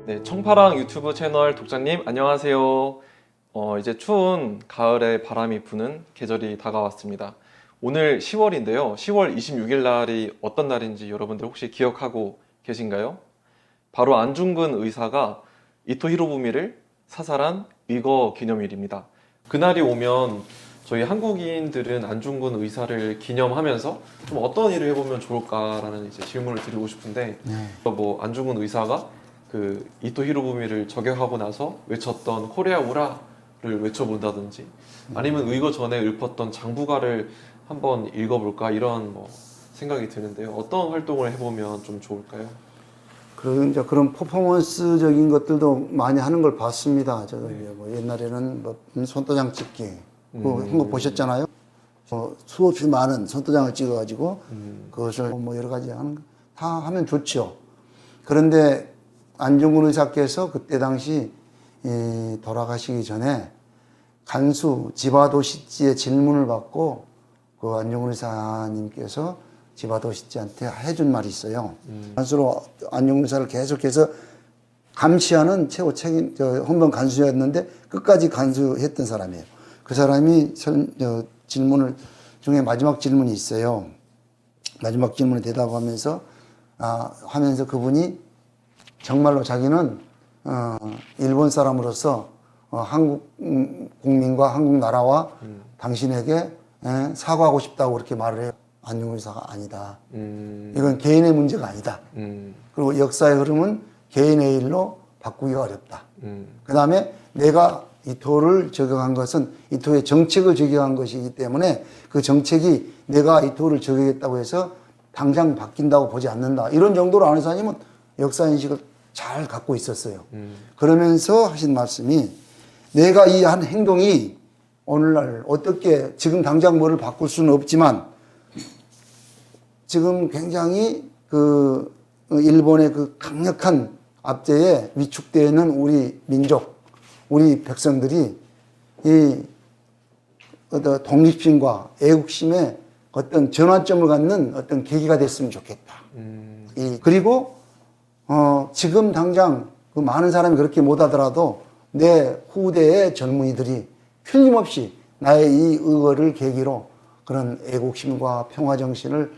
네, 청파랑 유튜브 채널 독자님 안녕하세요. 이제 추운 가을에 바람이 부는 계절이 다가왔습니다. 오늘 10월인데요. 10월 26일 날이 어떤 날인지 여러분들 혹시 기억하고 계신가요? 바로 안중근 의사가 이토 히로부미를 사살한 위거 기념일입니다. 그날이 오면 저희 한국인들은 안중근 의사를 기념하면서 좀 어떤 일을 해보면 좋을까라는 이제 질문을 드리고 싶은데, 뭐 안중근 의사가 그 이토 히로부미를 저격하고 나서 외쳤던 코리아 우라를 외쳐본다든지, 아니면 의거 전에 읊었던 장부가를 한번 읽어볼까, 이런 뭐 생각이 드는데요. 어떤 활동을 해보면 좀 좋을까요? 이제 그런 퍼포먼스적인 것들도 많이 하는 걸 봤습니다. 뭐 옛날에는 뭐 손도장 찍기, 그거 한거 보셨잖아요. 수없이 많은 손도장을 찍어가지고 그것을 뭐 여러 가지 하는 거 다 하면 좋죠. 그런데 안중근 의사께서 그때 당시 돌아가시기 전에 간수 지바도시지의 질문을 받고 그 안중근 의사님께서 지바도시지한테 해준 말이 있어요. 간수로 안중근 의사를 계속해서 감시하는 최고 책임 헌병 간수였는데 끝까지 간수했던 사람이에요. 그 사람이 질문을 중에 마지막 질문이 있어요. 마지막 질문에 대답하면서 하면서 그분이 정말로 자기는 일본 사람으로서 한국 국민과 한국 나라와 당신에게 사과하고 싶다고 그렇게 말을 해요. 안중근 의사가 아니다. 이건 개인의 문제가 아니다. 그리고 역사의 흐름은 개인의 일로 바꾸기가 어렵다. 그 다음에 내가 이토를 적용한 것은 이토의 정책을 적용한 것이기 때문에 그 정책이 내가 이토를 적용했다고 해서 당장 바뀐다고 보지 않는다. 이런 정도로 아는 사람은 역사인식을 잘 갖고 있었어요. 그러면서 하신 말씀이 내가 이 한 행동이 오늘날 어떻게 지금 당장 뭐를 바꿀 수는 없지만 지금 굉장히 그 일본의 그 강력한 압제에 위축되어 있는 우리 민족, 우리 백성들이 이 어떤 독립심과 애국심에 어떤 전환점을 갖는 어떤 계기가 됐으면 좋겠다. 그리고 지금 당장 그 많은 사람이 그렇게 못하더라도 내 후대의 젊은이들이 틀림없이 나의 이 의거를 계기로 그런 애국심과 평화정신을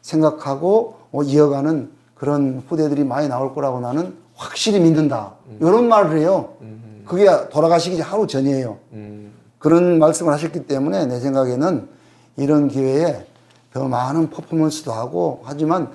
생각하고 이어가는 그런 후대들이 많이 나올 거라고 나는 확실히 믿는다. 이런 말을 해요. 그게 돌아가시기 하루 전이에요. 그런 말씀을 하셨기 때문에 내 생각에는 이런 기회에 더 많은 퍼포먼스도 하고 하지만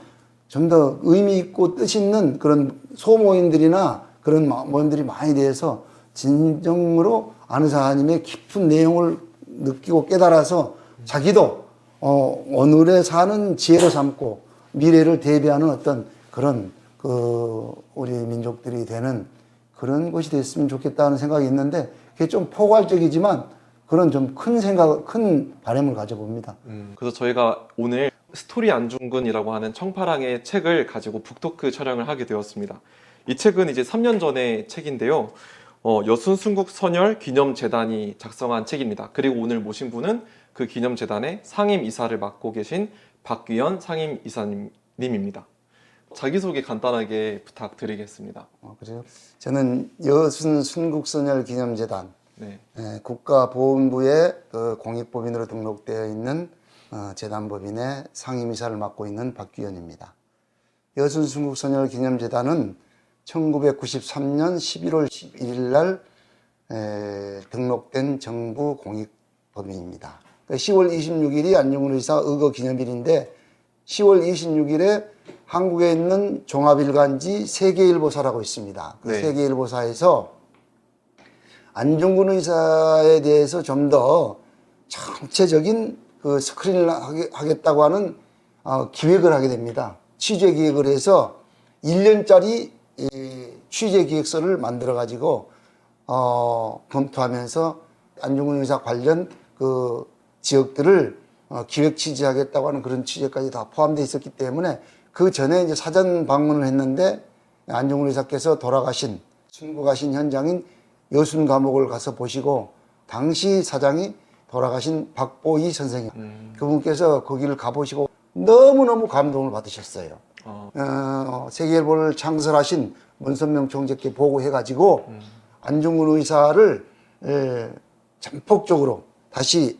좀 더 의미 있고 뜻 있는 그런 소모임들이나 그런 모임들이 많이 돼서 진정으로 안의사님의 깊은 내용을 느끼고 깨달아서 자기도 오늘에 사는 지혜로 삼고 미래를 대비하는 어떤 그런 우리 민족들이 되는 그런 것이 됐으면 좋겠다는 생각이 있는데 그게 좀 포괄적이지만 그런 좀 큰 바람을 가져봅니다. 그래서 저희가 오늘 스토리 안중근이라고 하는 청파랑의 책을 가지고 북토크 촬영을 하게 되었습니다. 이 책은 이제 3년 전의 책인데요. 여순순국 선열 기념재단이 작성한 책입니다. 그리고 오늘 모신 분은 그 기념재단의 상임이사를 맡고 계신 박귀연 상임이사님입니다. 자기소개 간단하게 부탁드리겠습니다. 그래요? 저는 여순순국선열 기념재단 네. 국가보훈부의 공익법인으로 등록되어 있는 재단법인의 상임이사를 맡고 있는 박귀연입니다. 여순순국선열 기념재단은 1993년 11월 11일 날 등록된 정부 공익법인입니다. 10월 26일이 안중근 의사 의거 기념일인데 10월 26일에 한국에 있는 종합일간지 세계일보사라고 있습니다. 그 네. 세계일보사에서 안중근 의사에 대해서 좀 더 전체적인 그 스크린을 하겠다고 하는 기획을 하게 됩니다. 취재 기획을 해서 1년짜리 취재 기획서를 만들어 가지고 검토하면서 안중근 의사 관련 그 지역들을 기획 취재하겠다고 하는 그런 취재까지 다 포함되어 있었기 때문에 그 전에 이제 사전 방문을 했는데 안중근 의사께서 돌아가신 순국하신 현장인 여순 감옥을 가서 보시고 당시 사장이 돌아가신 박보희 선생님 그분께서 거기를 가보시고 너무너무 감동을 받으셨어요. 세계일보를 창설하신 문선명 총재께 보고해가지고 안중근 의사를 전폭적으로 다시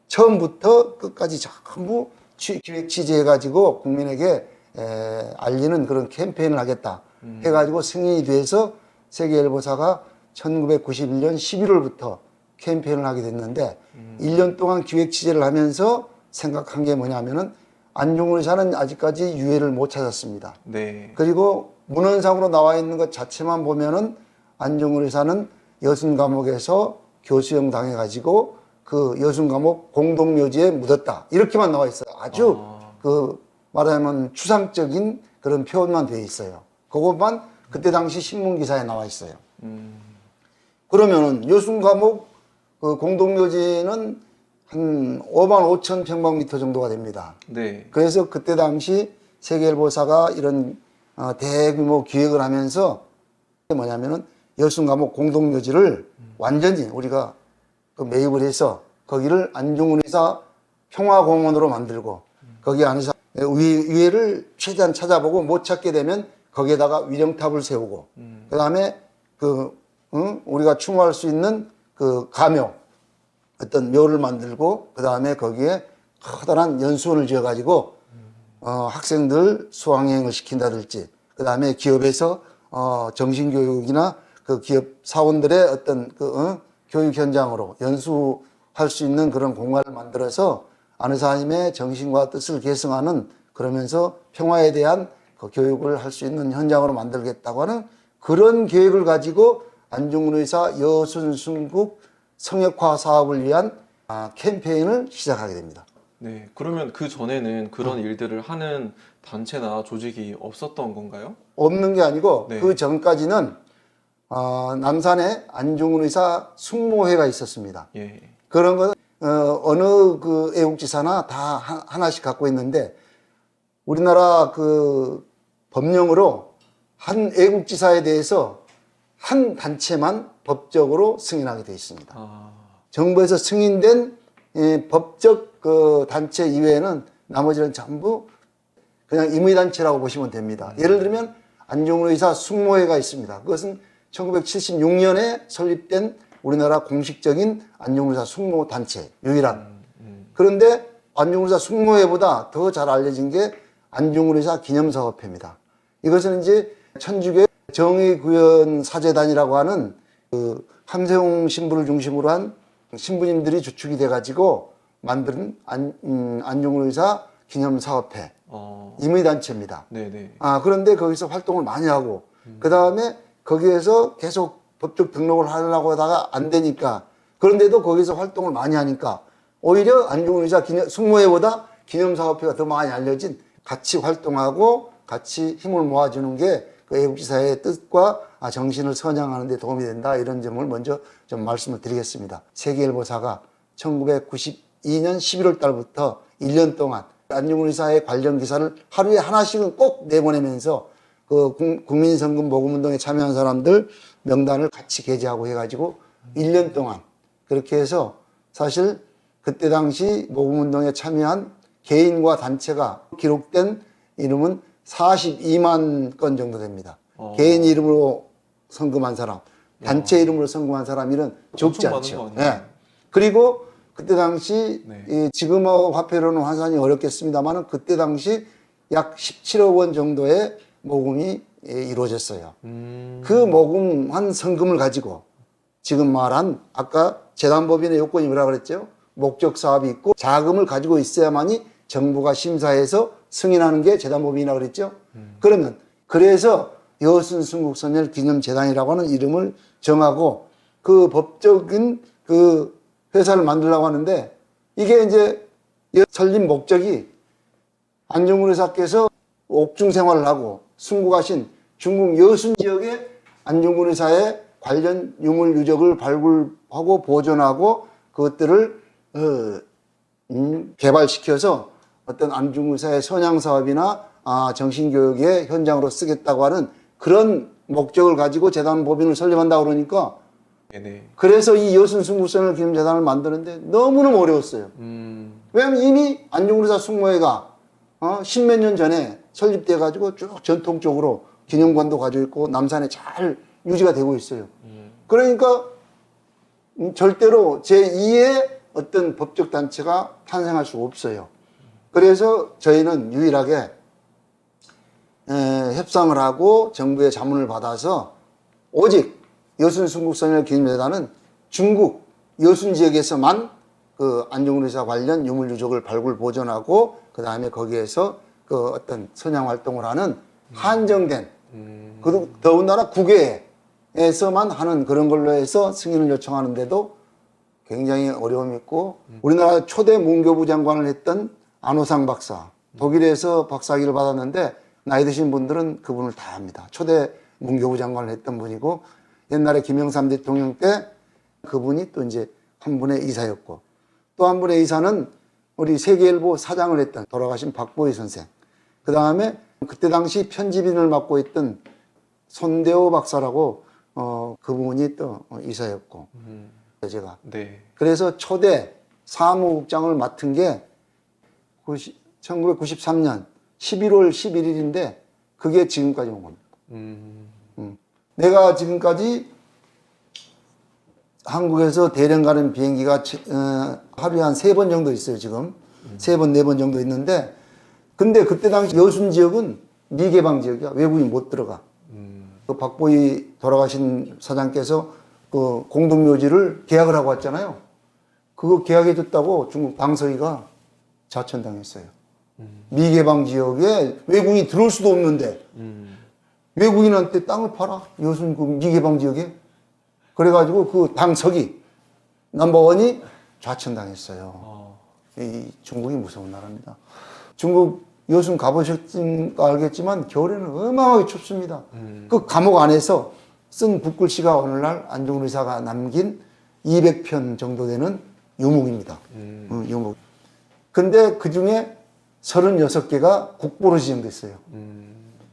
처음부터 끝까지 전부 기획 취재해가지고 국민에게 알리는 그런 캠페인을 하겠다 해가지고 승인이 돼서 세계일보사가 1991년 11월부터 캠페인을 하게 됐는데 1년 동안 기획 취재를 하면서 생각한 게 뭐냐면은 안중근 의사는 아직까지 유해를 못 찾았습니다. 네. 그리고 문헌상으로 나와 있는 것 자체만 보면은 안중근 의사는 여순 감옥에서 교수형 당해가지고 그 여순 감옥 공동묘지에 묻었다. 이렇게만 나와 있어요. 아주 그 말하자면 추상적인 그런 표현만 되어 있어요. 그것만 그때 당시 신문 기사에 나와 있어요. 그러면은 여순 감옥 그 공동묘지는 한 5만 5천 평방미터 정도가 됩니다. 네. 그래서 그때 당시 세계일보사가 이런 대규모 기획을 하면서 뭐냐면은 여순 감옥 공동묘지를 완전히 우리가 그 매입을 해서 거기를 안중근 의사 평화공원으로 만들고 거기 안에서 위에를 최대한 찾아보고 못 찾게 되면 거기에다가 위령탑을 세우고 그 다음에 우리가 추모할 수 있는 그 가묘 어떤 묘를 만들고 그 다음에 거기에 커다란 연수원을 지어가지고 학생들 수학여행을 시킨다든지 그 다음에 기업에서 정신교육이나 그 기업 사원들의 어떤 교육 현장으로 연수할 수 있는 그런 공간을 만들어서 안 의사님의 정신과 뜻을 계승하는 그러면서 평화에 대한 그 교육을 할 수 있는 현장으로 만들겠다고 하는 그런 계획을 가지고 안중근 의사 여순순국 성역화 사업을 위한 캠페인을 시작하게 됩니다. 네. 그러면 그 전에는 그런 일들을 하는 단체나 조직이 없었던 건가요? 없는 게 아니고 네. 그 전까지는 남산에 안중근 의사 숙모회가 있었습니다. 예. 그런 건 어느 그 애국지사나 다 하나씩 갖고 있는데 우리나라 그 법령으로 한 애국지사에 대해서 한 단체만 법적으로 승인하게 되어 있습니다. 정부에서 승인된 법적 그 단체 이외에는 나머지는 전부 그냥 임의단체라고 보시면 됩니다. 예를 들면 안중근 의사 숙모회가 있습니다. 그것은 1976년에 설립된 우리나라 공식적인 안중근 의사 숙모단체 유일한. 그런데 안중근 의사 숙모회보다 더 잘 알려진 게 안중근 의사 기념사업회입니다. 이것은 이제 천주교 정의구현 사재단이라고 하는 그 함세웅 신부를 중심으로 한 신부님들이 주축이 돼가지고 만든 안중근 의사 기념사업회 임의단체입니다. 네네. 그런데 거기서 활동을 많이 하고 그 다음에 거기에서 계속 법적 등록을 하려고 하다가 안 되니까 그런데도 거기서 활동을 많이 하니까 오히려 안중근 의사 숙모회보다 기념사업회가 더 많이 알려진 같이 활동하고 같이 힘을 모아주는 게 그 애국지사의 뜻과 정신을 선양하는 데 도움이 된다 이런 점을 먼저 좀 말씀을 드리겠습니다. 세계일보사가 1992년 11월 달부터 1년 동안 안중근 의사의 관련 기사를 하루에 하나씩은 꼭 내보내면서 그 국민성금 모금운동에 참여한 사람들 명단을 같이 게재하고 해가지고 1년 동안 그렇게 해서 사실 그때 당시 모금운동에 참여한 개인과 단체가 기록된 이름은 42만 건 정도 됩니다. 개인 이름으로 성금한 사람, 단체 이름으로 성금한 사람 이런 적지 않죠. 네. 그리고 그때 당시 지금의 화폐로는 환산이 어렵겠습니다만 그때 당시 약 17억 원 정도의 모금이 이루어졌어요. 그 모금한 성금을 가지고 지금 말한 아까 재단법인의 요건이 뭐라 그랬죠? 목적 사업이 있고 자금을 가지고 있어야만이 정부가 심사해서 승인하는 게 재단법인이라고 그랬죠. 그러면 그래서 여순순국선열 기념재단이라고 하는 이름을 정하고 그 법적인 그 회사를 만들려고 하는데 이게 이제 설립 목적이 안중근 의사께서 옥중 생활을 하고 순국하신 중국 여순 지역에 안중근 의사의 관련 유물 유적을 발굴하고 보존하고 그것들을 개발시켜서 어떤 안중근 의사의 선양 사업이나 정신교육의 현장으로 쓰겠다고 하는 그런 목적을 가지고 재단 법인을 설립한다고 그러니까 네네. 그래서 이 여순순국선열 기념재단을 만드는데 너무너무 어려웠어요. 왜냐하면 이미 안중근 의사 숙모회가 십몇 년 전에 설립돼 가지고 쭉 전통적으로 기념관도 가지고 있고 남산에 잘 유지가 되고 있어요. 그러니까 절대로 제2의 어떤 법적 단체가 탄생할 수 없어요. 그래서 저희는 유일하게 협상을 하고 정부의 자문을 받아서 오직 여순 순국선열 기념재단은 중국 여순 지역에서만 그 안중근 의사 관련 유물 유적을 발굴 보존하고 그 다음에 거기에서 그 어떤 선양 활동을 하는 한정된 더군다나 국외에서만 하는 그런 걸로 해서 승인을 요청하는데도 굉장히 어려움이 있고 우리나라 초대 문교부 장관을 했던 안호상 박사 독일에서 박사학위를 받았는데 나이 드신 분들은 그분을 다 압니다. 초대 문교부 장관을 했던 분이고 옛날에 김영삼 대통령 때 그분이 또 이제 한 분의 이사였고 또 한 분의 이사는 우리 세계일보 사장을 했던 돌아가신 박보희 선생. 그 다음에 그때 당시 편집인을 맡고 있던 손대호 박사라고 그분이 또 이사였고 제가 네. 그래서 초대 사무국장을 맡은 게 1993년 11월 11일인데 그게 지금까지 온 겁니다. 내가 지금까지 한국에서 대련 가는 비행기가 하루에 한 3번 정도 있어요, 지금. 3번, 4번 정도 있는데, 근데 그때 당시 여순 지역은 미개방 지역이야. 외국인 못 들어가. 그 박보희 돌아가신 사장께서 그 공동묘지를 계약을 하고 왔잖아요. 그거 계약해줬다고 중국 당서위가 자천당했어요. 미개방 지역에 외국인이 들어올 수도 없는데, 외국인한테 땅을 팔아. 여순 그 미개방 지역에. 그래가지고 그 당서기 넘버원이 좌천당했어요. 이 중국이 무서운 나라입니다. 중국 여순 가보셨으니까 알겠지만 겨울에는 어마어마하게 춥습니다. 그 감옥 안에서 쓴 붓글씨가 오늘날 안중근 의사가 남긴 200편 정도 되는 유목입니다. 유목. 근데 그 중에 36개가 국보로 지정됐어요.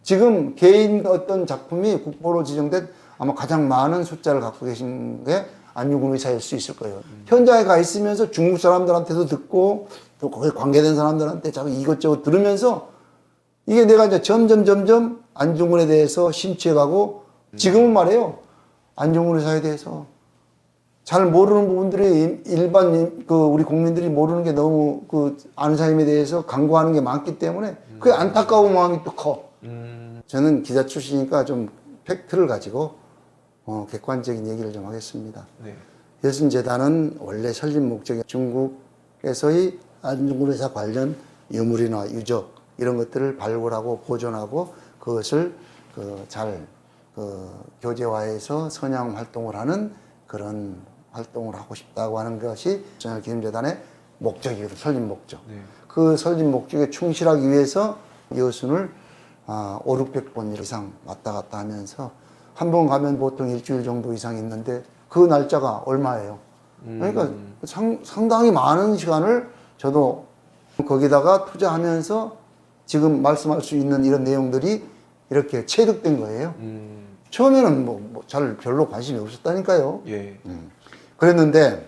지금 개인 어떤 작품이 국보로 지정된 아마 가장 많은 숫자를 갖고 계신 게 안중근 의사일 수 있을 거예요. 현장에 가 있으면서 중국 사람들한테도 듣고 또 거기에 관계된 사람들한테 자꾸 이것저것 들으면서 이게 내가 이제 점점 안중근에 대해서 심취해가고 지금은 말이에요. 안중근 의사에 대해서 잘 모르는 부분들이 일반 우리 국민들이 모르는 게 너무 아는 사람에 대해서 강구하는 게 많기 때문에 그게 안타까운 마음이 또 커. 저는 기자 출신이니까 좀 팩트를 가지고 객관적인 얘기를 좀 하겠습니다. 네. 여순재단은 원래 설립 목적이 중국에서의 안중근 의사 관련 유물이나 유적 이런 것들을 발굴하고 보존하고 그것을 잘 교제화해서 선양 활동을 하는 그런 활동을 하고 싶다고 하는 것이 기념재단의 목적이거든요. 설립 목적. 네. 그 설립 목적에 충실하기 위해서 여순을 500~600번 이상 왔다 갔다 하면서 한 번 가면 보통 일주일 정도 이상 있는데 그 날짜가 얼마예요? 그러니까 상당히 많은 시간을 저도 거기다가 투자하면서 지금 말씀할 수 있는 이런 내용들이 이렇게 체득된 거예요. 처음에는 잘 별로 관심이 없었다니까요. 예. 그랬는데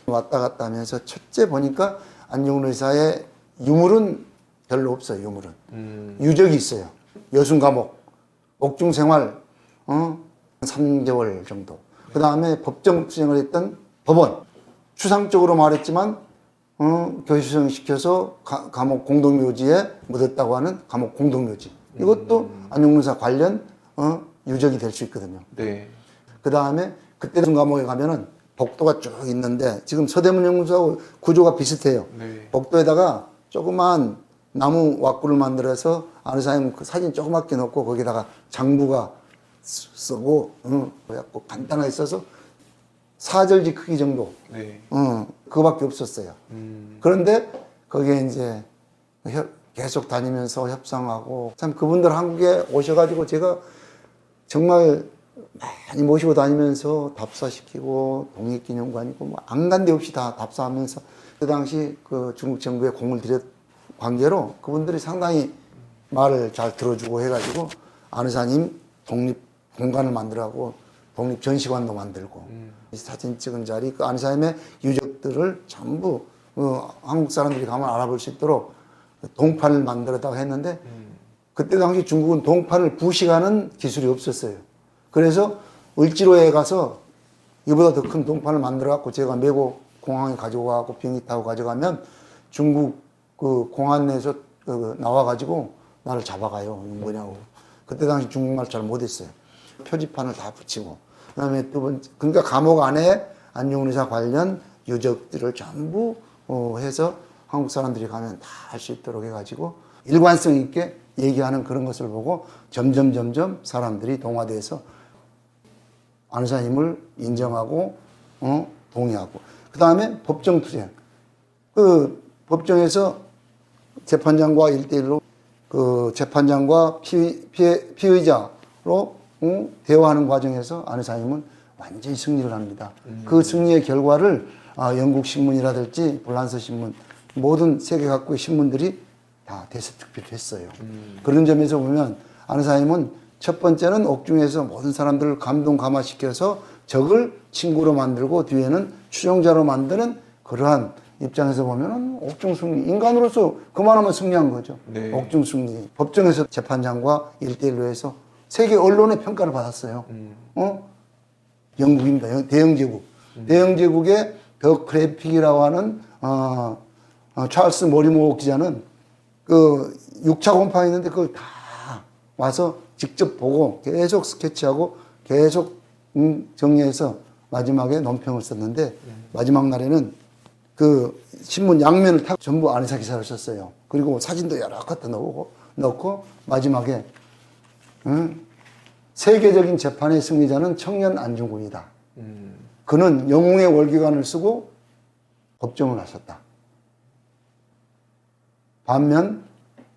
왔다 갔다 하면서 첫째 보니까 안중근 의사의 유물은 별로 없어요. 유물은 유적이 있어요. 여순 감옥, 옥중 생활 3개월 정도. 그 다음에 법정 수행을 했던 법원. 추상적으로 말했지만 교수형 시켜서 감옥 공동묘지에 묻었다고 하는 감옥 공동묘지. 이것도 안중근 의사 관련 유적이 될 수 있거든요. 네. 그 다음에 그때 감옥에 가면은 복도가 쭉 있는데 지금 서대문 연구소하고 구조가 비슷해요. 네. 복도에다가 조그만 나무 왁구를 만들어서 안 의사님 그 사진 조그맣게 넣고 거기다가 장부가 쓰고 그래갖고 간단하게 써서 사절지 크기 정도 네. 그거밖에 없었어요. 그런데 거기에 이제 계속 다니면서 협상하고 참 그분들 한국에 오셔가지고 제가 정말 많이 모시고 다니면서 답사시키고 독립기념관이고 뭐 안 간 데 없이 다 답사하면서 그 당시 그 중국 정부에 공을 들였 관계로 그분들이 상당히 말을 잘 들어주고 해가지고 안 의사님 독립 공간을 만들라고 독립 전시관도 만들고 사진 찍은 자리 그 안 의사님의 유적들을 전부 한국 사람들이 가면 알아볼 수 있도록 동판을 만들었다고 했는데 그때 당시 중국은 동판을 부식하는 기술이 없었어요. 그래서 을지로에 가서 이보다 더 큰 동판을 만들어 갖고 제가 메고 공항에 가지고 가고 비행기 타고 가져가면 중국 그 공안 내에서 나와 가지고 나를 잡아가요. 이거 뭐냐고. 그때 당시 중국말 잘 못했어요. 표지판을 다 붙이고 그다음에 두 번째 그러니까 감옥 안에 안중근 의사 관련 유적들을 전부 해서 한국 사람들이 가면 다 할 수 있도록 해가지고 일관성 있게 얘기하는 그런 것을 보고 점점 사람들이 동화돼서 안 의사님을 인정하고 동의하고 그 다음에 법정투쟁 그 법정에서 재판장과 1대1로 그 재판장과 피의자로 대화하는 과정에서 안 의사님은 완전히 승리를 합니다. 그 승리의 결과를 영국 신문이라든지 불란서 신문 모든 세계 각국의 신문들이 다 대서특필을 했어요. 그런 점에서 보면 안 의사님은 첫 번째는 옥중에서 모든 사람들을 감동 감화시켜서 적을 친구로 만들고 뒤에는 추종자로 만드는 그러한 입장에서 보면은 옥중 승리 인간으로서 그만하면 승리한 거죠. 네. 옥중 승리 법정에서 재판장과 1대1로 해서 세계 언론의 평가를 받았어요. 영국입니다. 대영 제국. 대영 제국의 더 그래픽이라고 하는 찰스 모리모 기자는 그 6차 공판이 있는데 그걸 다 와서 직접 보고 계속 스케치하고 계속 정리해서 마지막에 논평을 썼는데 마지막 날에는 그 신문 양면을 타 전부 안 의사 기사를 썼어요. 그리고 사진도 여러 갖다 넣고 마지막에 세계적인 재판의 승리자는 청년 안중근이다. 그는 영웅의 월기관을 쓰고 법정을 나섰다. 반면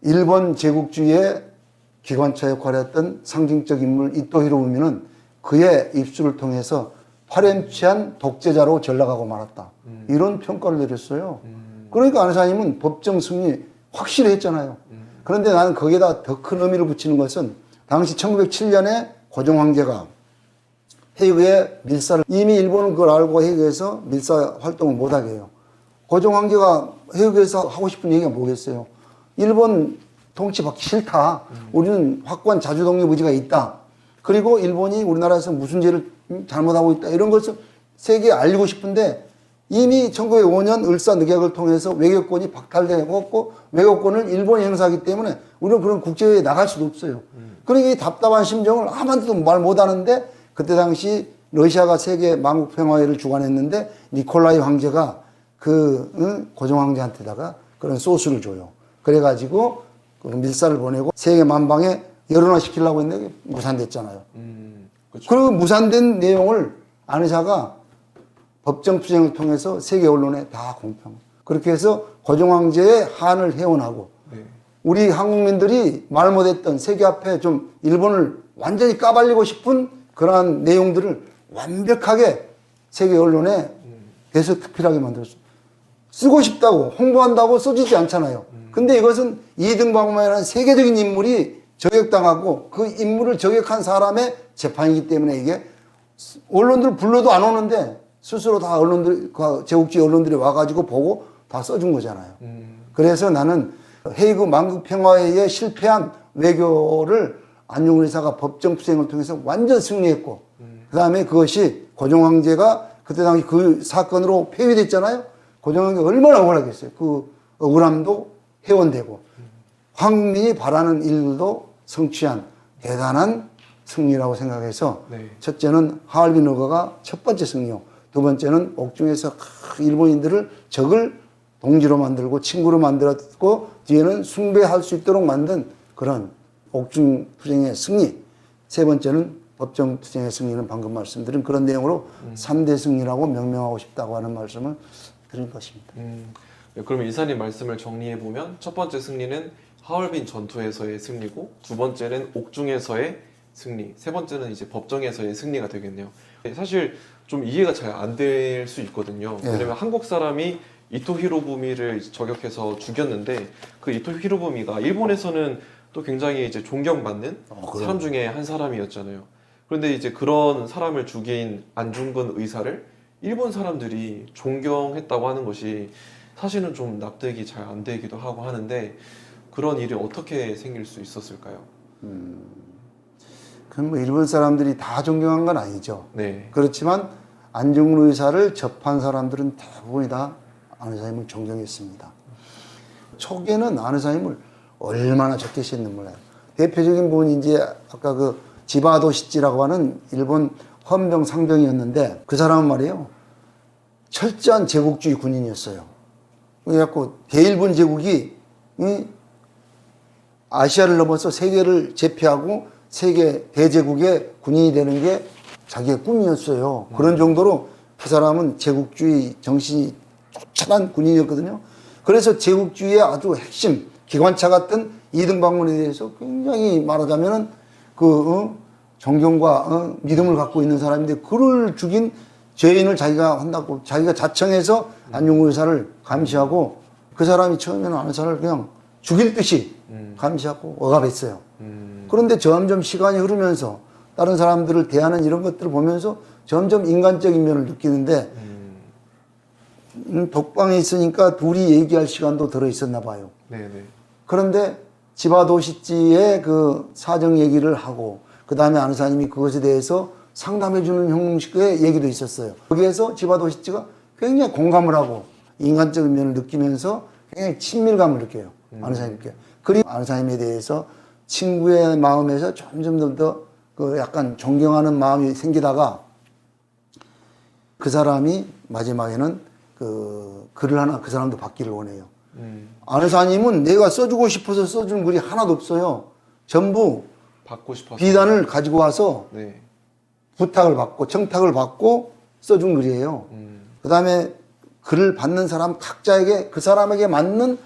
일본 제국주의의 기관차 역할을 했던 상징적 인물 이토 히로부미는 그의 입술을 통해서 파렴치한 독재자로 전락하고 말았다. 이런 평가를 내렸어요. 그러니까 안 의사님은 법정 승리 확실히 했잖아요. 그런데 나는 거기에다 더 큰 의미를 붙이는 것은 당시 1907년에 고종 황제가 해외에 밀사를 이미 일본은 그걸 알고 해외에서 밀사 활동을 못하게 해요. 고종 황제가 해외에서 하고 싶은 얘기가 뭐겠어요? 일본 통치받기 싫다. 우리는 확고한 자주 독립 의지가 있다. 그리고 일본이 우리나라에서 무슨 죄를 잘못하고 있다. 이런 것을 세계에 알리고 싶은데 이미 1905년 을사늑약을 통해서 외교권이 박탈되고 외교권을 일본이 행사하기 때문에 우리는 그런 국제회의에 나갈 수도 없어요. 그러니까 이 답답한 심정을 아무한테도 말 못하는데 그때 당시 러시아가 세계 만국평화회를 주관했는데 니콜라이 황제가 그 고종 황제한테다가 그런 소스를 줘요. 그래가지고 그 밀사를 보내고 세계 만방에 열연화시키려고 했는데 무산됐잖아요. 그렇죠. 그리고 무산된 내용을 안 의사가 법정 투쟁을 통해서 세계 언론에 다 공평. 그렇게 해서 고종 황제의 한을 해원하고 네. 우리 한국민들이 말 못했던 세계 앞에 좀 일본을 완전히 까발리고 싶은 그러한 내용들을 완벽하게 세계 언론에 대서특필하게 만들었어요. 쓰고 싶다고 홍보한다고 써지지 않잖아요. 근데 이것은 이등박만이라는 세계적인 인물이 저격당하고 그 인물을 저격한 사람의 재판이기 때문에 이게 언론들 불러도 안 오는데 스스로 다 언론들, 제국주의 언론들이 와가지고 보고 다 써준 거잖아요. 그래서 나는 헤이그 만국평화회의에 실패한 외교를 안중근 의사가 법정 투쟁을 통해서 완전 승리했고, 그 다음에 그것이 고종 황제가 그때 당시 그 사건으로 폐위됐잖아요. 고종 황제가 얼마나 억울하겠어요. 그 억울함도 해원되고, 황민이 바라는 일도 성취한 대단한 승리라고 생각해서, 네. 첫째는 하얼빈 의거가 첫 번째 승리요. 두 번째는 옥중에서 일본인들을 적을 동지로 만들고 친구로 만들었고 뒤에는 숭배할 수 있도록 만든 그런 옥중 투쟁의 승리. 세 번째는 법정 투쟁의 승리는 방금 말씀드린 그런 내용으로 3대 승리라고 명명하고 싶다고 하는 말씀을 드린 것입니다. 네, 그러면 이사님 말씀을 정리해 보면 첫 번째 승리는 하얼빈 전투에서의 승리고 두 번째는 옥중에서의 승리, 세 번째는 이제 법정에서의 승리가 되겠네요. 사실 좀 이해가 잘 안 될 수 있거든요. 네. 왜냐면 한국 사람이 이토 히로부미를 저격해서 죽였는데 그 이토 히로부미가 일본에서는 또 굉장히 이제 존경받는 사람 중에 한 사람이었잖아요. 그런데 이제 그런 사람을 죽인 안중근 의사를 일본 사람들이 존경했다고 하는 것이 사실은 좀 납득이 잘 안 되기도 하고 하는데 그런 일이 어떻게 생길 수 있었을까요? 그럼 뭐 일본 사람들이 다 존경한 건 아니죠. 네. 그렇지만 안중근 의사를 접한 사람들은 대부분이 다 안의사님을 존경했습니다. 초기에는 안의사님을 얼마나 적개시했는지 몰라요. 대표적인 분이 이제 아까 그 지바도시찌라고 하는 일본 헌병 상병이었는데 그 사람은 말이에요. 철저한 제국주의 군인이었어요. 그래갖고 대일본 제국이 아시아를 넘어서 세계를 제패하고 세계 대제국의 군인이 되는 게 자기의 꿈이었어요. 그런 정도로 그 사람은 제국주의 정신이 쫓아난 군인이었거든요. 그래서 제국주의의 아주 핵심 기관차 같은 이등방문에 대해서 굉장히 말하자면은 존경과 믿음을 갖고 있는 사람인데 그를 죽인 죄인을 자기가 한다고 자기가 자청해서 안중근 의사를 감시하고 그 사람이 처음에는 안 의사를 그냥 죽일 듯이 감시하고 억압했어요. 그런데 점점 시간이 흐르면서 다른 사람들을 대하는 이런 것들을 보면서 점점 인간적인 면을 느끼는데 독방에 있으니까 둘이 얘기할 시간도 들어 있었나 봐요. 네네. 그런데 지바도시찌의 그 사정 얘기를 하고 그 다음에 안 의사님이 그것에 대해서 상담해주는 형식의 얘기도 있었어요. 거기에서 지바도시찌가 굉장히 공감을 하고 인간적인 면을 느끼면서 굉장히 친밀감을 느껴요. 안 의사님께. 그리고 안 의사님에 대해서 친구의 마음에서 점점 더 그 약간 존경하는 마음이 생기다가 그 사람이 마지막에는 그 글을 하나 그 사람도 받기를 원해요. 안 의사님은 내가 써주고 싶어서 써준 글이 하나도 없어요. 전부 받고 싶어서. 비단을 가지고 와서 네. 부탁을 받고 청탁을 받고 써준 글이에요. 그 다음에 글을 받는 사람 각자에게 그 사람에게 맞는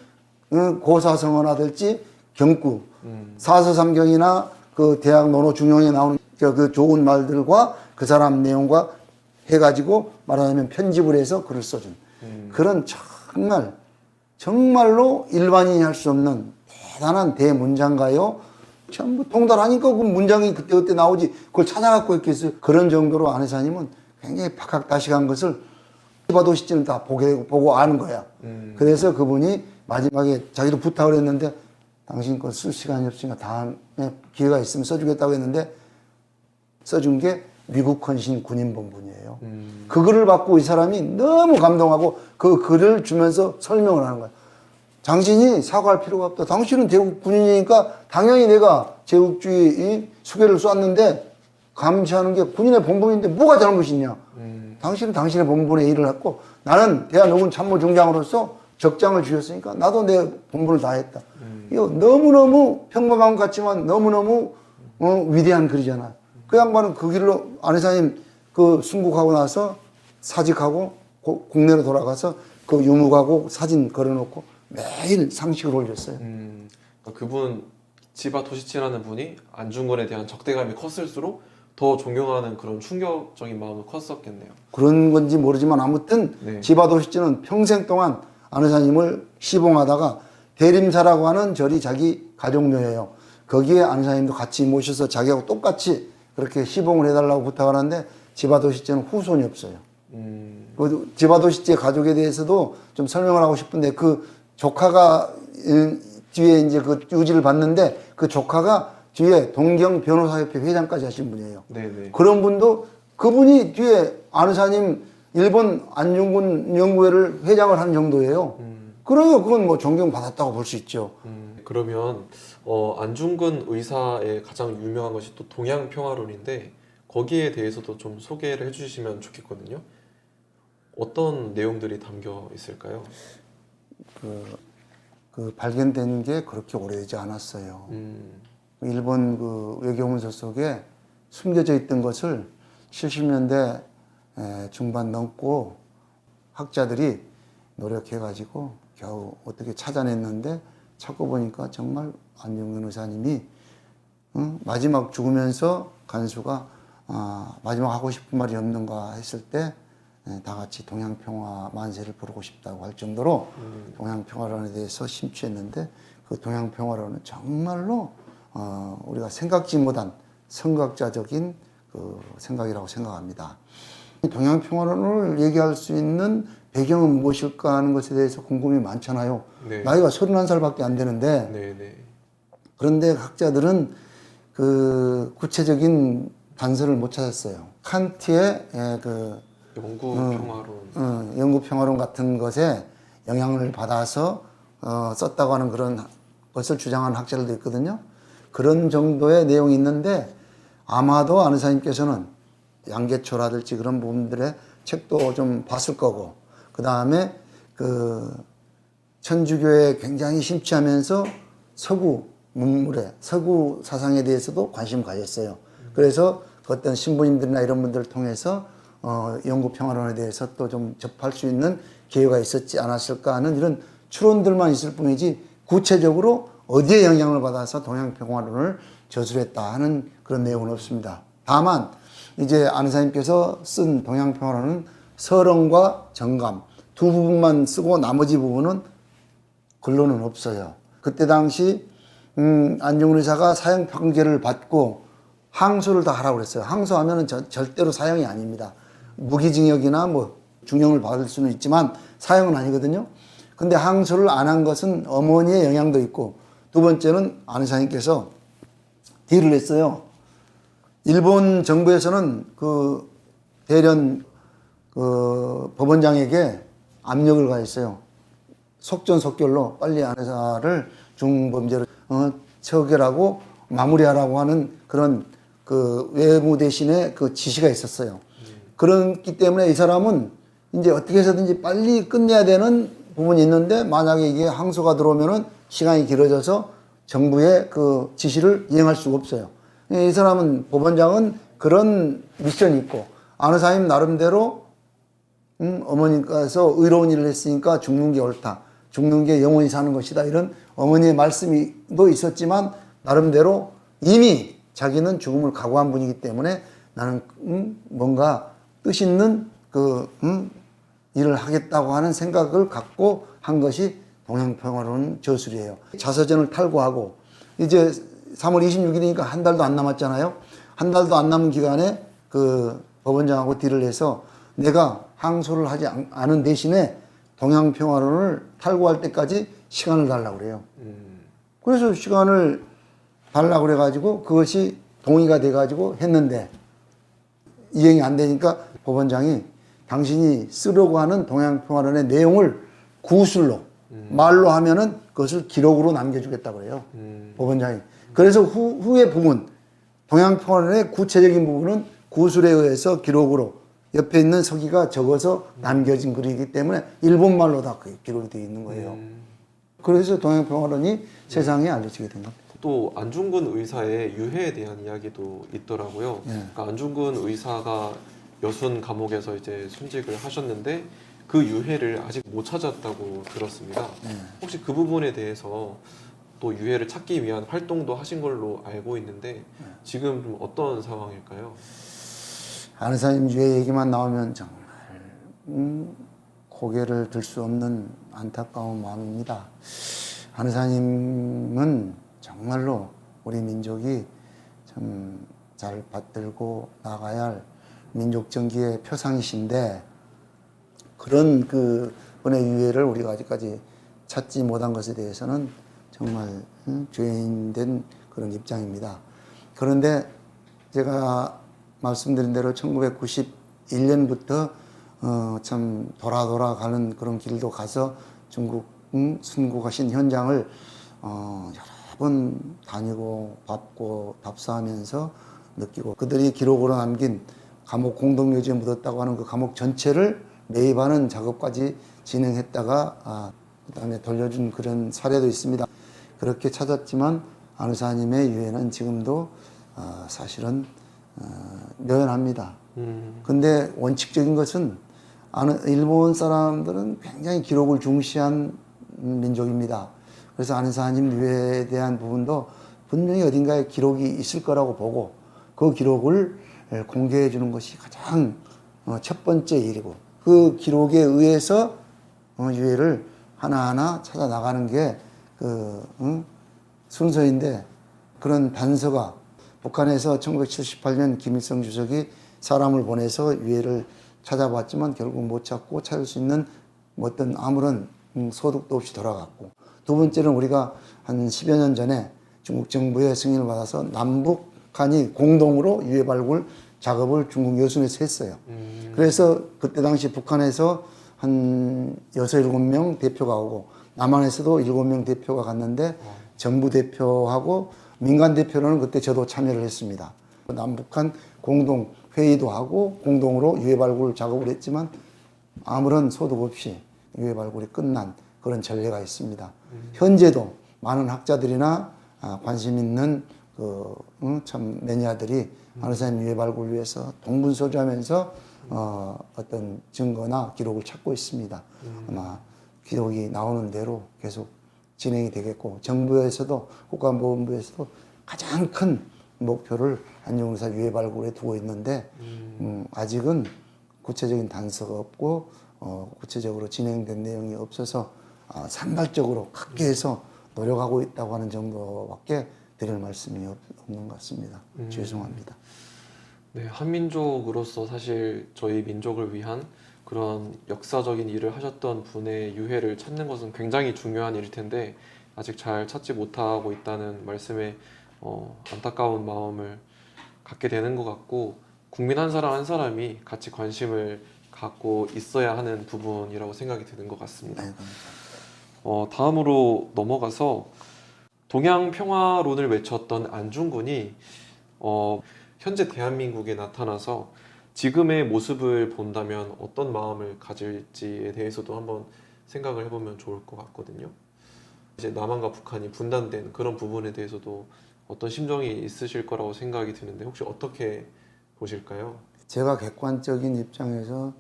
고사성어나 될지 경구, 사서삼경이나 그 대학 논어 중용에 나오는 그 좋은 말들과 그 사람 내용과 해가지고 말하자면 편집을 해서 글을 써준 그런 정말로 일반인이 할 수 없는 대단한 대문장가요. 전부 통달하니까 그 문장이 그때그때 나오지 그걸 찾아갖고 했겠어요. 그런 정도로 안 의사님은 굉장히 박학다식한 것을 지바도시찌는 다 보고 아는 거야. 그래서 그분이 마지막에 자기도 부탁을 했는데 당신 거 쓸 시간이 없으니까 다음에 기회가 있으면 써주겠다고 했는데 써준 게 미국 헌신 군인본분이에요. 그 글을 받고 이 사람이 너무 감동하고 그 글을 주면서 설명을 하는 거야. 당신이 사과할 필요가 없다. 당신은 대국 군인이니까 당연히 내가 제국주의 수괴를 쐈는데 감시하는 게 군인의 본분인데 뭐가 잘못이냐. 당신은 당신의 본분에 일을 했고 나는 대한민국 참모총장으로서 적장을 주셨으니까 나도 내 본분을 다했다. 이거 너무너무 평범한 것 같지만 너무너무 위대한 글이잖아. 그 양반은 그 길로 안 의사님 그 순국하고 나서 사직하고 국내로 돌아가서 그 유목하고 사진 걸어놓고 매일 상식을 올렸어요. 그러니까 그분 지바도시찌라는 분이 안중근에 대한 적대감이 컸을수록 더 존경하는 그런 충격적인 마음도 컸었겠네요. 그런 건지 모르지만 아무튼 네. 지바도시찌는 평생 동안 안 의사님을 시봉하다가 대림사라고 하는 절이 자기 가족묘예요. 거기에 안 의사님도 같이 모셔서 자기하고 똑같이 그렇게 시봉을 해달라고 부탁을 하는데 지바도시찌는 후손이 없어요. 그 지바도시찌의 가족에 대해서도 좀 설명을 하고 싶은데 그 조카가 뒤에 이제 그 유지를 받는데 그 조카가 뒤에 동경 변호사협회 회장까지 하신 분이에요. 네네. 그런 분도 그분이 뒤에 안 의사님 일본 안중근 연구회를 회장을 한 정도예요. 그러니까 그건 뭐 존경받았다고 볼 수 있죠. 그러면 안중근 의사의 가장 유명한 것이 또 동양평화론인데 거기에 대해서도 좀 소개를 해주시면 좋겠거든요. 어떤 내용들이 담겨 있을까요? 그 발견된 게 그렇게 오래되지 않았어요. 일본 그 외교문서 속에 숨겨져 있던 것을 70년대 중반 넘고 학자들이 노력해가지고 겨우 어떻게 찾아냈는데 찾고 보니까 정말 안중근 의사님이 마지막 죽으면서 간수가 마지막 하고 싶은 말이 없는가 했을 때 다 같이 동양평화 만세를 부르고 싶다고 할 정도로 동양평화론에 대해서 심취했는데 그 동양평화론은 정말로 우리가 생각지 못한 선각자적인 그 생각이라고 생각합니다. 동양평화론을 얘기할 수 있는 배경은 무엇일까 하는 것에 대해서 궁금이 많잖아요. 네. 나이가 31살밖에 안 되는데 네네. 그런데 학자들은 그 구체적인 단서를 못 찾았어요. 칸트의 그 영구 평화론. 영구 평화론 같은 것에 영향을 받아서 썼다고 하는 그런 것을 주장하는 학자들도 있거든요. 그런 정도의 내용이 있는데 아마도 아느사님께서는 양계초라든지 그런 부분들의 책도 좀 봤을 거고, 그 다음에 그 천주교에 굉장히 심취하면서 서구 문물에, 서구 사상에 대해서도 관심을 가졌어요. 그래서 그 어떤 신부님들이나 이런 분들을 통해서 영구 평화론에 대해서 또 좀 접할 수 있는 기회가 있었지 않았을까 하는 이런 추론들만 있을 뿐이지 구체적으로 어디에 영향을 받아서 동양 평화론을 저술했다 하는 그런 내용은 없습니다. 다만 이제 안의사님께서 쓴 동양 평화론은 서론과 정감 두 부분만 쓰고 나머지 부분은 근로는 없어요. 그때 당시 안중근 의사가 사형 판결을 받고 항소를 다 하라고 그랬어요. 항소하면은 절대로 사형이 아닙니다. 무기징역이나 뭐 중형을 받을 수는 있지만 사형은 아니거든요. 근데 항소를 안 한 것은 어머니의 영향도 있고, 두 번째는 안 의사님께서 딜을 했어요. 일본 정부에서는 그 대련 그 법원장에게 압력을 가했어요. 속전속결로 빨리 안 의사를 중범죄로 처결하고 마무리하라고 하는 그런 그 외무 대신에 그 지시가 있었어요. 그렇기 때문에 이 사람은 이제 어떻게 해서든지 빨리 끝내야 되는 부분이 있는데, 만약에 이게 항소가 들어오면은 시간이 길어져서 정부의 그 지시를 이행할 수가 없어요. 이 사람은, 법원장은 그런 미션이 있고, 안 의사님 나름대로 어머니께서 의로운 일을 했으니까 죽는 게 옳다, 죽는 게 영원히 사는 것이다, 이런 어머니의 말씀도 있었지만 나름대로 이미 자기는 죽음을 각오한 분이기 때문에 나는 뭔가 뜻 있는 그 일을 하겠다고 하는 생각을 갖고 한 것이 동양평화론 저술이에요. 자서전을 탈고하고 이제 3월 26일이니까 한 달도 안 남았잖아요. 한 달도 안 남은 기간에 그 법원장하고 딜을 해서 내가 항소를 하지 않은 대신에 동양평화론을 탈고할 때까지 시간을 달라고 그래요. 그래서 시간을 달라고 그래가지고 그것이 동의가 돼가지고 했는데 이행이 안 되니까 법원장이 당신이 쓰려고 하는 동양평화론의 내용을 구술로 말로 하면은 그것을 기록으로 남겨주겠다고 그래요. 법원장이. 그래서 후의 부분, 동양평화론의 구체적인 부분은 구술에 의해서 기록으로 옆에 있는 서기가 적어서 남겨진 글이기 때문에 일본말로 다 기록이 되어 있는 거예요. 그래서 동양평화론이 세상에 알려지게 된 겁니다. 또 안중근 의사의 유해에 대한 이야기도 있더라고요. 네. 그러니까 안중근 의사가 여순 감옥에서 이제 순직을 하셨는데 그 유해를 아직 못 찾았다고 들었습니다. 혹시 그 부분에 대해서 또 유해를 찾기 위한 활동도 하신 걸로 알고 있는데 지금 좀 어떤 상황일까요? 안 의사님 유해 얘기만 나오면 정말 고개를 들 수 없는 안타까운 마음입니다. 안 의사님은 정말로 우리 민족이 참 잘 받들고 나가야 할 민족 정기의 표상이신데, 그런 그 분의 유해를 우리가 아직까지 찾지 못한 것에 대해서는 정말 죄인된 그런 입장입니다. 그런데 제가 말씀드린 대로 1991년부터 참 돌아가는 그런 길도 가서 중국 순국하신 현장을 여러 번 다니고 밟고 답사하면서 느끼고, 그들이 기록으로 남긴 감옥 공동묘지에 묻었다고 하는 그 감옥 전체를 매입하는 작업까지 진행했다가 그다음에 돌려준 그런 사례도 있습니다. 그렇게 찾았지만 안 의사님의 유해는 지금도 사실은 묘연합니다. 근데 원칙적인 것은 일본 사람들은 굉장히 기록을 중시한 민족입니다. 그래서 안 의사님 유해에 대한 부분도 분명히 어딘가에 기록이 있을 거라고 보고 그 기록을 공개해 주는 것이 가장 첫 번째 일이고, 그 기록에 의해서 유해를 하나하나 찾아 나가는 게 그 순서인데, 그런 단서가 북한에서 1978년 김일성 주석이 사람을 보내서 유해를 찾아봤지만 결국 못 찾고 찾을 수 있는 뭐 어떤 아무런 소득도 없이 돌아갔고, 두 번째는 우리가 한 10여 년 전에 중국 정부의 승인을 받아서 남북한이 공동으로 유해 발굴 작업을 중국 여순에서 했어요. 그래서 그때 당시 북한에서 한 6, 7명 대표가 오고 남한에서도 7명 대표가 갔는데 정부 대표하고 민간 대표로는 그때 저도 참여를 했습니다. 남북한 공동 회의도 하고 공동으로 유해 발굴 작업을 했지만 아무런 소득 없이 유해 발굴이 끝난 그런 전례가 있습니다. 현재도 많은 학자들이나 관심 있는 참 매니아들이 안해사님 유해 발굴을 위해서 동분서주하면서 어떤 증거나 기록을 찾고 있습니다. 아마 기록이 나오는 대로 계속 진행이 되겠고, 정부에서도 국가안보본부에서도 가장 큰 목표를 안중근사 유해 발굴에 두고 있는데 아직은 구체적인 단서가 없고 구체적으로 진행된 내용이 없어서 산발적으로 각계에서 노력하고 있다고 하는 정도밖에 드릴 말씀이 없는 것 같습니다. 죄송합니다. 네, 한민족으로서 사실 저희 민족을 위한 그런 역사적인 일을 하셨던 분의 유해를 찾는 것은 굉장히 중요한 일일 텐데 아직 잘 찾지 못하고 있다는 말씀에 안타까운 마음을 갖게 되는 것 같고, 국민 한 사람 한 사람이 같이 관심을 갖고 있어야 하는 부분이라고 생각이 드는 것 같습니다. 네, 다음으로 넘어가서 동양 평화론을 외쳤던 안중근이 현재 대한민국에 나타나서 지금의 모습을 본다면 어떤 마음을 가질지에 대해서도 한번 생각을 해보면 좋을 것 같거든요. 이제 남한과 북한이 분단된 그런 부분에 대해서도 어떤 심정이 있으실 거라고 생각이 드는데 혹시 어떻게 보실까요? 제가 객관적인 입장에서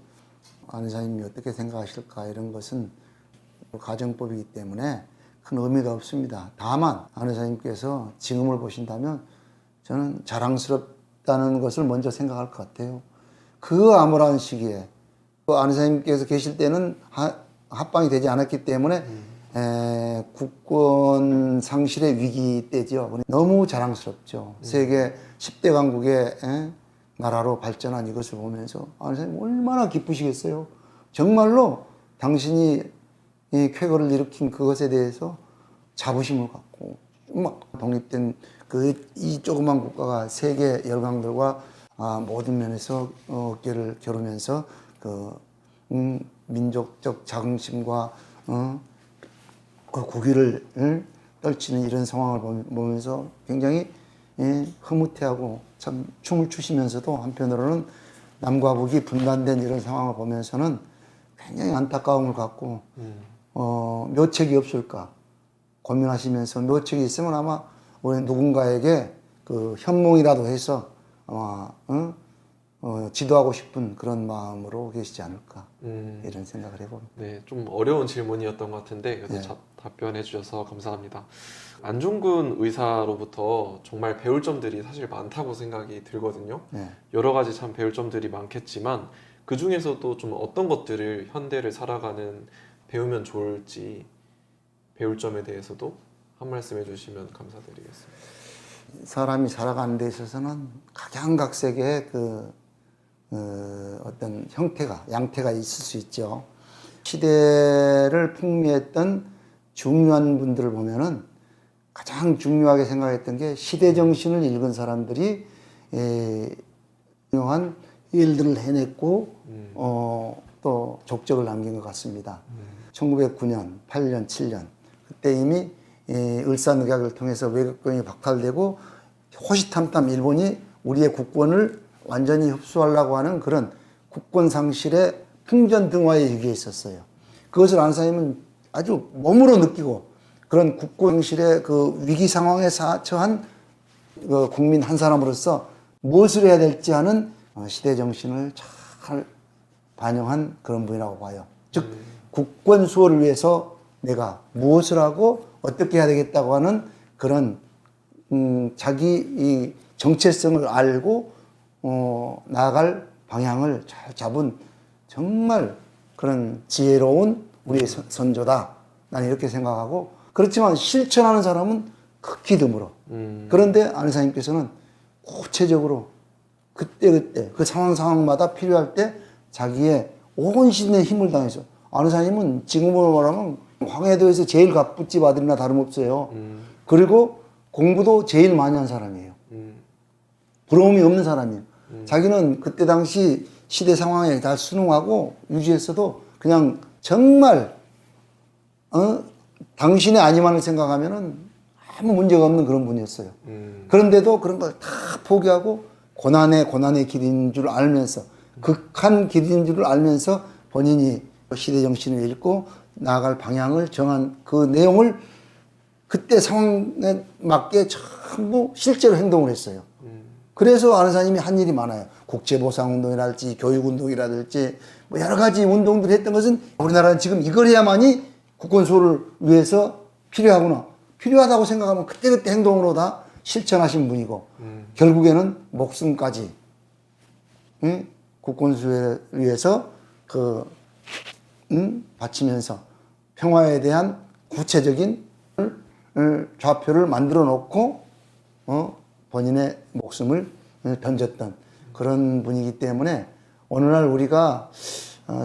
안사님이 어떻게 생각하실까 이런 것은 가정법이기 때문에 큰 의미가 없습니다. 다만 안사님께서 지금을 보신다면 저는 자랑스럽다는 것을 먼저 생각할 것 같아요. 그 암울한 시기에 안사님께서 계실 때는 합방이 되지 않았기 때문에 국권 상실의 위기 때죠. 너무 자랑스럽죠. 세계 10대 강국의 나라로 발전한 이것을 보면서 안사님 얼마나 기쁘시겠어요. 정말로 당신이 이 쾌거를 일으킨 그것에 대해서 자부심을 갖고 막 독립된 이 조그만 국가가 세계 열강들과 모든 면에서 어깨를 겨루면서 민족적 자긍심과 국위를 떨치는 이런 상황을 보면서 굉장히 흐뭇해하고 참 춤을 추시면서도 한편으로는 남과 북이 분단된 이런 상황을 보면서는 굉장히 안타까움을 갖고 묘책이 없을까 고민하시면서 묘책이 있으면 아마 우리 누군가에게 그 현몽이라도 해서 아마 지도하고 싶은 그런 마음으로 계시지 않을까 이런 생각을 해봅니다. 네, 좀 어려운 질문이었던 것 같은데 그래도 네. 답변해 주셔서 감사합니다. 안중근 의사로부터 정말 배울 점들이 사실 많다고 생각이 들거든요. 네. 여러 가지 참 배울 점들이 많겠지만 그 중에서도 좀 어떤 것들을 현대를 살아가는 배우면 좋을지 배울 점에 대해서도 한 말씀 해주시면 감사드리겠습니다. 사람이 살아가는 데 있어서는 각양각색의 어떤 형태가, 양태가 있을 수 있죠. 시대를 풍미했던 중요한 분들을 보면은 가장 중요하게 생각했던 게 시대 정신을 읽은 사람들이 중요한 일들을 해냈고 또 족적을 남긴 것 같습니다. 1909년, 8년, 7년 그때 이미 을사늑약을 통해서 외국병이 박탈되고 호시탐탐 일본이 우리의 국권을 완전히 흡수하려고 하는 그런 국권 상실의 풍전등화에 위기에 있었어요. 그것을 안사님은 아주 몸으로 느끼고 그런 국권 상실의 그 위기 상황에 처한 국민 한 사람으로서 무엇을 해야 될지 하는 시대 정신을 잘 반영한 그런 분이라고 봐요. 즉 국권 수호를 위해서 내가 무엇을 하고 어떻게 해야 되겠다고 하는 그런 자기 이 정체성을 알고 나아갈 방향을 잘 잡은 정말 그런 지혜로운 우리의 선조다. 나는 이렇게 생각하고, 그렇지만 실천하는 사람은 극히 드물어. 그런데 안의사님께서는 구체적으로 그때그때 그 상황마다 필요할 때 자기의 온 신의 힘을 다해서 안의사님은 지금으로 말하면 황해도에서 제일 갑부집 아들이나 다름없어요. 그리고 공부도 제일 많이 한 사람이에요. 부러움이 없는 사람이에요. 자기는 그때 당시 시대 상황에 다 순응하고 유지했어도 그냥 정말 당신의 아니만을 생각하면은 아무 문제가 없는 그런 분이었어요. 그런데도 그런 걸 다 포기하고 고난의 길인 줄 알면서 극한 길인 줄 알면서 본인이 시대 정신을 읽고 나아갈 방향을 정한 그 내용을 그때 상황에 맞게 전부 실제로 행동을 했어요. 그래서 안의사님이 한 일이 많아요. 국제보상운동이랄지 교육운동이라든지 뭐 여러 가지 운동들을 했던 것은 우리나라는 지금 이걸 해야만이 국권수호를 위해서 필요하다고 생각하면 그때그때 행동으로 다 실천하신 분이고 결국에는 목숨까지 국권수호를 위해서 바치면서 평화에 대한 구체적인 좌표를 만들어 놓고 본인의 목숨을 던졌던 그런 분이기 때문에 오늘날 우리가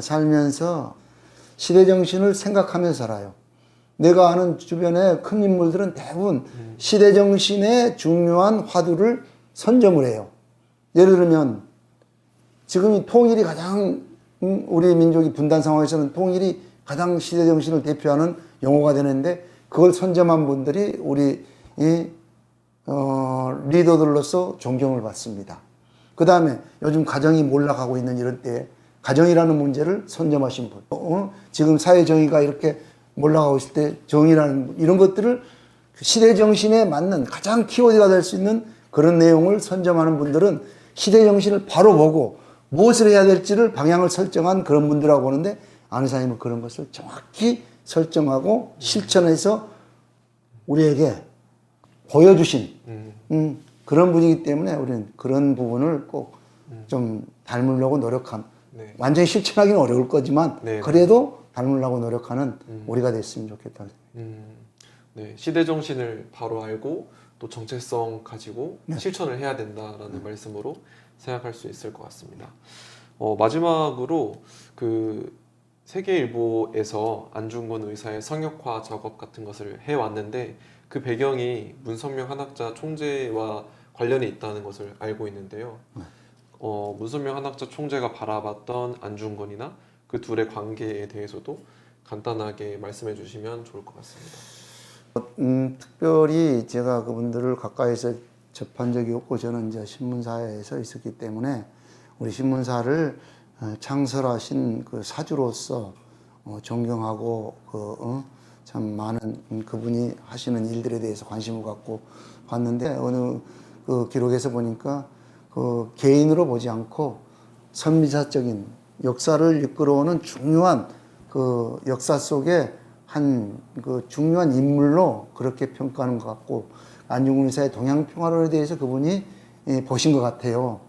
살면서 시대정신을 생각하면서 살아요. 내가 아는 주변의 큰 인물들은 대부분 시대정신의 중요한 화두를 선점을 해요. 예를 들면 지금 통일이 가장 우리 민족이 분단 상황에서는 통일이 가장 시대정신을 대표하는 용어가 되는데 그걸 선점한 분들이 우리 리더들로서 존경을 받습니다. 그 다음에 요즘 가정이 몰락하고 있는 이런 때에 가정이라는 문제를 선점하신 분, 지금 사회정의가 이렇게 몰락하고 있을 때 정의라는 이런 것들을 시대정신에 맞는 가장 키워드가 될 수 있는 그런 내용을 선점하는 분들은 시대정신을 바로 보고 무엇을 해야 될지를 방향을 설정한 그런 분들이라고 보는데 안의사님은 그런 것을 정확히 설정하고 실천해서 우리에게 보여주신 그런 분이기 때문에 우리는 그런 부분을 꼭 좀 닮으려고 노력함. 네. 완전히 실천하기는 어려울 거지만 네. 그래도 닮으려고 노력하는 우리가 됐으면 좋겠다. 네, 시대 정신을 바로 알고 또 정체성 가지고 네. 실천을 해야 된다라는 말씀으로 생각할 수 있을 것 같습니다. 마지막으로 그 세계일보에서 안중근 의사의 성역화 작업 같은 것을 해왔는데 그 배경이 문선명 한학자 총재와 관련이 있다는 것을 알고 있는데요. 문선명 한학자 총재가 바라봤던 안중근이나 그 둘의 관계에 대해서도 간단하게 말씀해 주시면 좋을 것 같습니다. 특별히 제가 그분들을 가까이서 접한 적이 없고 저는 이제 신문사에서 있었기 때문에 우리 신문사를 창설하신 그 사주로서 존경하고 참 많은 그분이 하시는 일들에 대해서 관심을 갖고 봤는데 어느 그 기록에서 보니까 그 개인으로 보지 않고 선미사적인 역사를 이끌어오는 중요한 그 역사 속에 한 그 중요한 인물로 그렇게 평가하는 것 같고 안중근 의사의 동양평화론에 대해서 그분이 보신 것 같아요.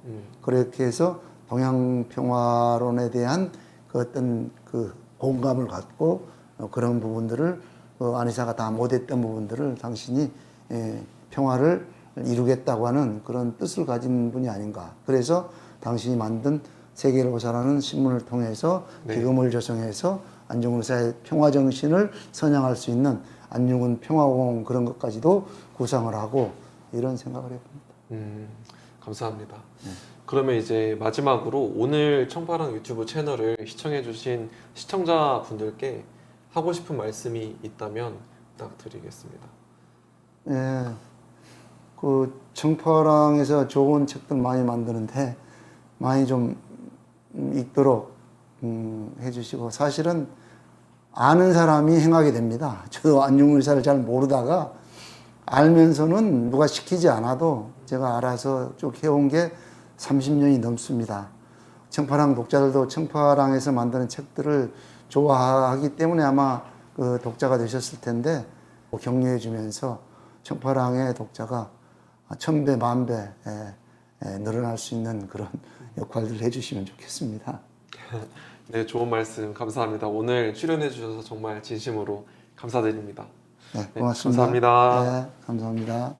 그렇게 해서 동양평화론에 대한 그 어떤 그 공감을 갖고 그런 부분들을 안 의사가 다 못했던 부분들을 당신이 평화를 이루겠다고 하는 그런 뜻을 가진 분이 아닌가. 그래서 당신이 만든 세계일보사라는 신문을 통해서 기금을 조성해서 안중근 의사의 평화정신을 선양할 수 있는 안중근 평화공 그런 것까지도 구상을 하고 이런 생각을 해봅니다. 감사합니다. 그러면 이제 마지막으로 오늘 청파랑 유튜브 채널을 시청해주신 시청자분들께 하고 싶은 말씀이 있다면 부탁드리겠습니다. 예, 그 청파랑에서 좋은 책들 많이 만드는데 많이 좀 읽도록 해주시고 사실은 아는 사람이 행하게 됩니다. 저도 안중근 의사를 잘 모르다가 알면서는 누가 시키지 않아도 제가 알아서 쭉 해온 게 30년이 넘습니다. 청파랑 독자들도 청파랑에서 만드는 책들을 좋아하기 때문에 아마 그 독자가 되셨을 텐데 격려해 주면서 청파랑의 독자가 1000배, 10,000배 늘어날 수 있는 그런 역할들을 해주시면 좋겠습니다. 네, 좋은 말씀 감사합니다. 오늘 출연해 주셔서 정말 진심으로 감사드립니다. 네, 고맙습니다. 감사합니다. 네, 감사합니다.